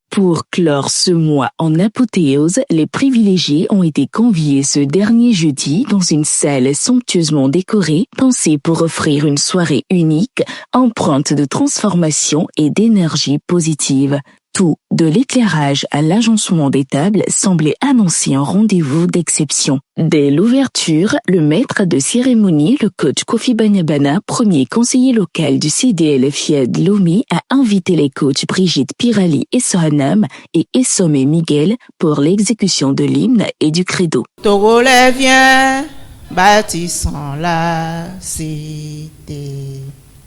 Pour clore ce mois en apothéose, les privilégiés ont été conviés ce dernier jeudi dans une salle somptueusement décorée, pensée pour offrir une soirée unique, empreinte de transformation et d'énergie positive. Tout, de l'éclairage à l'agencement des tables, semblait annoncer un rendez-vous d'exception. Dès l'ouverture, le maître de cérémonie, le coach Kofi Banyabana, premier conseiller local du CDL FIAD Lomé, a invité les coachs Brigitte Pirali et Sohanam et Essomé Miguel pour l'exécution de l'hymne et du credo. Togolais vient, bâtissant la cité.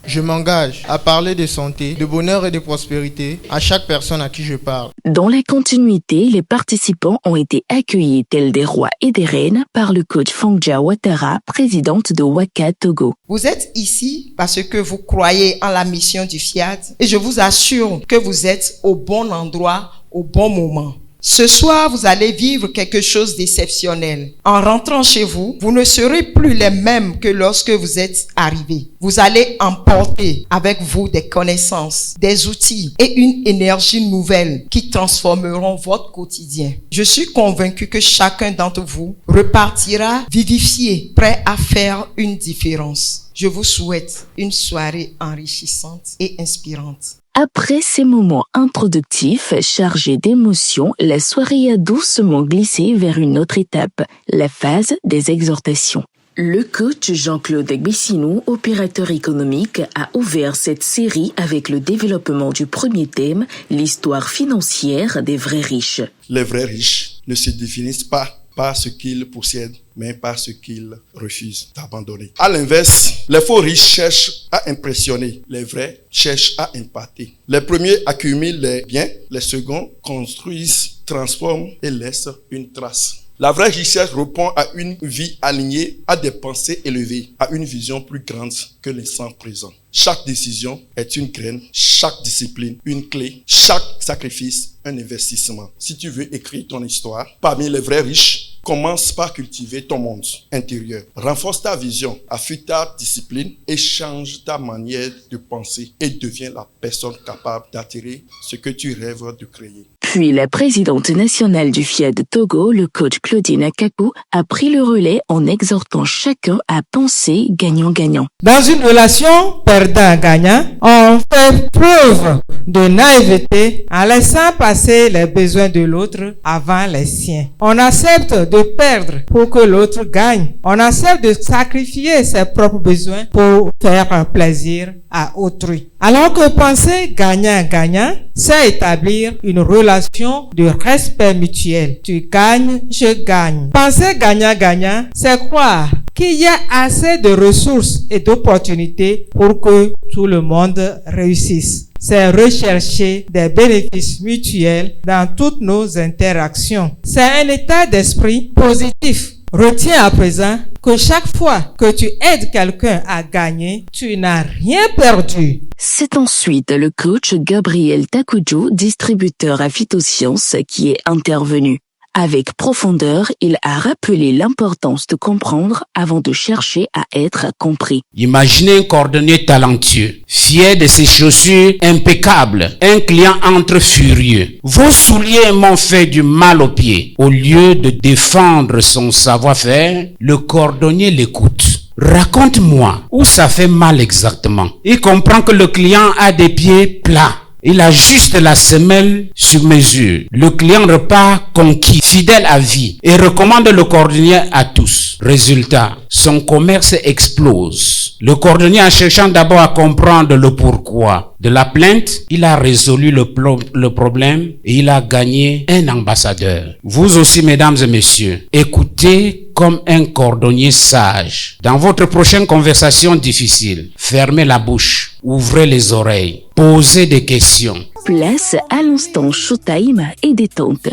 Je m'engage à parler de santé, de bonheur et de prospérité à chaque personne à qui je parle. Dans la continuité, les participants ont été accueillis tels des rois et des reines par le coach Fangja Ouattara, présidente de Waka Togo. Vous êtes ici parce que vous croyez en la mission du FIAD et je vous assure que vous êtes au bon endroit, au bon moment. Ce soir, vous allez vivre quelque chose d'exceptionnel. En rentrant chez vous, vous ne serez plus les mêmes que lorsque vous êtes arrivés. Vous allez emporter avec vous des connaissances, des outils et une énergie nouvelle qui transformeront votre quotidien. Je suis convaincu que chacun d'entre vous repartira vivifié, prêt à faire une différence. Je vous souhaite une soirée enrichissante et inspirante. Après ces moments introductifs chargés d'émotions, la soirée a doucement glissé vers une autre étape, la phase des exhortations. Le coach Jean-Claude Bissinou, opérateur économique, a ouvert cette série avec le développement du premier thème, l'histoire financière des vrais riches. Les vrais riches ne se définissent pas par ce qu'ils possèdent, mais par ce qu'ils refusent d'abandonner. À l'inverse, les faux riches cherchent à impressionner, les vrais cherchent à impacter. Les premiers accumulent les biens, les seconds construisent, transforment et laissent une trace. La vraie richesse répond à une vie alignée, à des pensées élevées, à une vision plus grande que l'instant présent. Chaque décision est une graine, chaque discipline une clé, chaque sacrifice un investissement. Si tu veux écrire ton histoire, parmi les vrais riches, commence par cultiver ton monde intérieur. Renforce ta vision, affûte ta discipline et change ta manière de penser et deviens la personne capable d'attirer ce que tu rêves de créer. Puis la présidente nationale du FIAD de Togo, le coach Claudine Akakou, a pris le relais en exhortant chacun à penser gagnant-gagnant. Dans une relation perdant-gagnant, on fait preuve de naïveté en laissant passer les besoins de l'autre avant les siens. On accepte de perdre pour que l'autre gagne. On accepte de sacrifier ses propres besoins pour faire un plaisir à autrui. Alors que penser gagnant-gagnant, c'est établir une relation de respect mutuel. Tu gagnes, je gagne. Penser gagnant-gagnant, c'est croire qu'il y a assez de ressources et d'opportunités pour que tout le monde réussisse. C'est rechercher des bénéfices mutuels dans toutes nos interactions. C'est un état d'esprit positif. Retiens à présent que chaque fois que tu aides quelqu'un à gagner, tu n'as rien perdu. C'est ensuite le coach Gabriel Takudjo, distributeur à Phytosciences, qui est intervenu. Avec profondeur, il a rappelé l'importance de comprendre avant de chercher à être compris. Imaginez un cordonnier talentueux, fier de ses chaussures impeccables. Un client entre furieux. Vos souliers m'ont fait du mal aux pieds. Au lieu de défendre son savoir-faire, le cordonnier l'écoute. Raconte-moi où ça fait mal exactement. Il comprend que le client a des pieds plats. Il ajuste la semelle sur mesure. Le client repart conquis, fidèle à vie et recommande le cordonnier à tous. Résultat, son commerce explose. Le cordonnier, en cherchant d'abord à comprendre le pourquoi de la plainte, il a résolu le problème et il a gagné un ambassadeur. Vous aussi, mesdames et messieurs, écoutez comme un cordonnier sage. Dans votre prochaine conversation difficile, fermez la bouche, ouvrez les oreilles, posez des questions. Place à l'instant showtime et détente.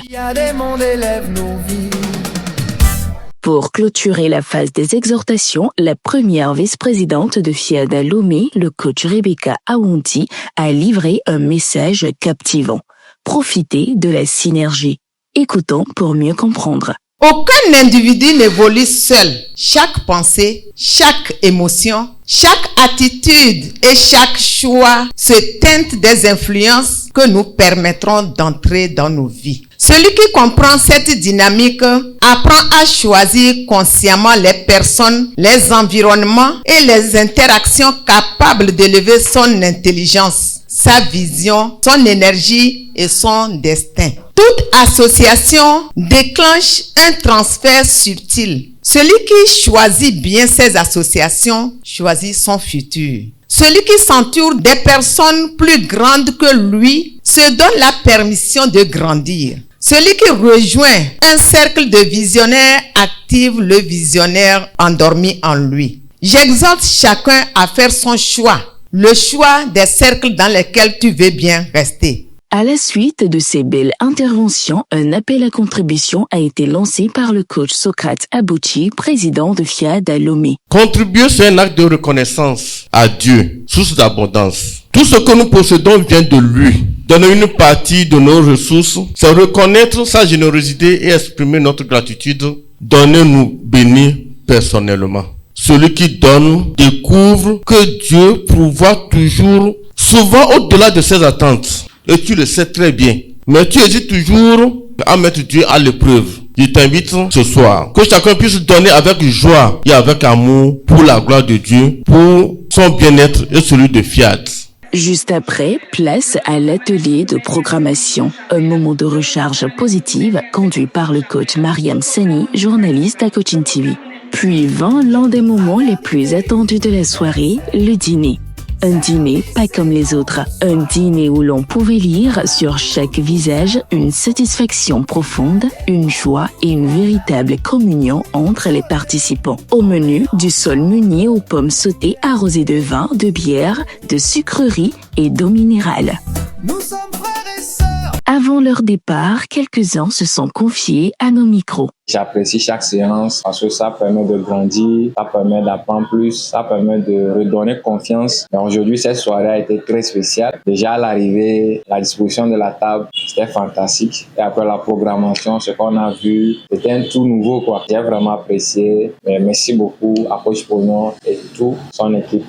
Pour clôturer la phase des exhortations, la première vice-présidente de FIAD à Lomé, le coach Rebecca Aounti, a livré un message captivant. Profitez de la synergie. Écoutons pour mieux comprendre. Aucun individu n'évolue seul. Chaque pensée, chaque émotion, chaque attitude et chaque choix se teintent des influences que nous permettront d'entrer dans nos vies. Celui qui comprend cette dynamique apprend à choisir consciemment les personnes, les environnements et les interactions capables d'élever son intelligence, sa vision, son énergie et son destin. Toute association déclenche un transfert subtil. Celui qui choisit bien ses associations choisit son futur. Celui qui s'entoure des personnes plus grandes que lui se donne la permission de grandir. Celui qui rejoint un cercle de visionnaires active le visionnaire endormi en lui. J'exhorte chacun à faire son choix, le choix des cercles dans lesquels tu veux bien rester. À la suite de ces belles interventions, un appel à contribution a été lancé par le coach Socrate Abouchi, président de FIAD à Lomé. Contribuer, c'est un acte de reconnaissance à Dieu, source d'abondance. Tout ce que nous possédons vient de lui. Donner une partie de nos ressources, c'est reconnaître sa générosité et exprimer notre gratitude. Donnez-nous bénir personnellement. Celui qui donne découvre que Dieu pourvoit toujours, souvent au-delà de ses attentes. Et tu le sais très bien. Mais tu hésites toujours à mettre Dieu à l'épreuve. Je t'invite ce soir que chacun puisse donner avec joie et avec amour pour la gloire de Dieu, pour son bien-être et celui de Fiat. Juste après, place à l'atelier de programmation, un moment de recharge positive conduit par le coach Mariam Sani, journaliste à Coaching TV. Puis vint l'un des moments les plus attendus de la soirée, le dîner. Un dîner pas comme les autres, un dîner où l'on pouvait lire sur chaque visage une satisfaction profonde, une joie et une véritable communion entre les participants. Au menu, du sol muni aux pommes sautées arrosées de vin, de bière, de sucreries et d'eau minérale. Nous sommes frères et sœurs. Avant leur départ, quelques-uns se sont confiés à nos micros. J'apprécie chaque séance parce que ça permet de grandir, ça permet d'apprendre plus, ça permet de redonner confiance. Et aujourd'hui, cette soirée a été très spéciale. Déjà à l'arrivée, la disposition de la table, c'était fantastique. Et après la programmation, ce qu'on a vu, c'était un tout nouveau, quoi. J'ai vraiment apprécié. Mais merci beaucoup à Coach Pognon et toute son équipe.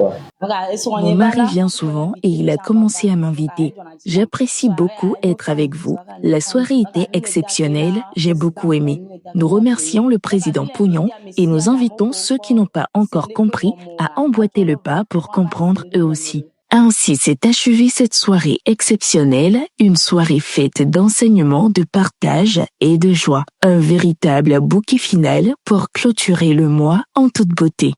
Mon mari vient souvent et il a commencé à m'inviter. J'apprécie beaucoup être avec vous. La soirée était exceptionnelle, j'ai beaucoup aimé. Nous remercions le président Pognon et nous invitons ceux qui n'ont pas encore compris à emboîter le pas pour comprendre eux aussi. Ainsi s'est achevée cette soirée exceptionnelle, une soirée faite d'enseignements, de partage et de joie. Un véritable bouquet final pour clôturer le mois en toute beauté.